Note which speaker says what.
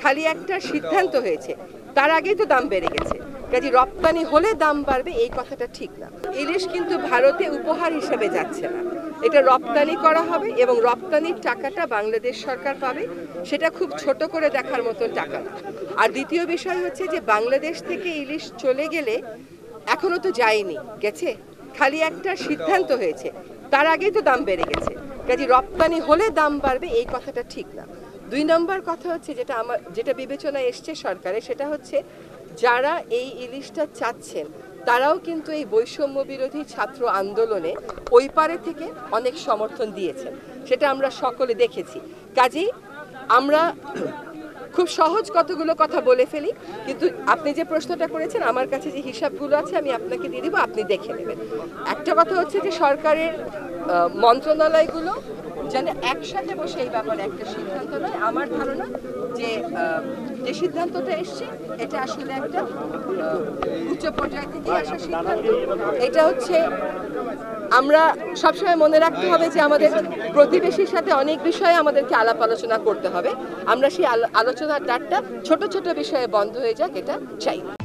Speaker 1: খালি একটা সিদ্ধান্ত হয়েছে, তার আগেই তো দাম বেড়ে গেছে। কাজে রপ্তানি হলে দাম বাড়বে এই কথাটা ঠিক না। ইলিশ কিন্তু ভারতে উপহার হিসেবে যাচ্ছে না, এটা রপ্তানি করা হবে এবং রপ্তানির টাকাটা বাংলাদেশ সরকার পাবে। সেটা খুব ছোট করে দেখার মতন টাকা না। আর দ্বিতীয় বিষয় হচ্ছে যে বাংলাদেশ থেকে ইলিশ চলে গেলে, এখনো তো যায়নি, গেছে, খালি একটা সিদ্ধান্ত হয়েছে, তার আগেই তো দাম বেড়ে গেছে। কাজে রপ্তানি হলে দাম বাড়বে এই কথাটা ঠিক না। 2 নম্বর কথা হচ্ছে যেটা বিবেচনায় এসছে সরকারে, সেটা হচ্ছে যারা এই ইলিশটা চাচ্ছেন তারাও কিন্তু এই বৈষম্য বিরোধী ছাত্র আন্দোলনে ওই পারে থেকে অনেক সমর্থন দিয়েছেন, সেটা আমরা সকলে দেখেছি। কাজেই আমরা খুব সহজ কতগুলো কথা বলে ফেলি, কিন্তু আপনি যে প্রশ্নটা করেছেন আমার কাছে যে হিসাবগুলো আছে আমি আপনাকে দিয়ে দিব, আপনি দেখে নেবেন। একটা কথা হচ্ছে যে সরকারের মন্ত্রণালয়গুলো যেন একসাথে বসে এই ব্যাপারে একটা সিদ্ধান্ত নেয়। আমার ধারণা যে যে সিদ্ধান্তটা এসছে এটা আসলে একটা উচ্চ পর্যায় থেকে আসা সিদ্ধান্ত। এটা হচ্ছে, আমরা সবসময় মনে রাখতে হবে যে আমাদের প্রতিবেশীর সাথে অনেক বিষয়ে আমাদেরকে আলাপ আলোচনা করতে হবে। আমরা সেই আলোচনার দ্বারটা ছোট ছোট বিষয়ে বন্ধ হয়ে যাক, এটা চাই না।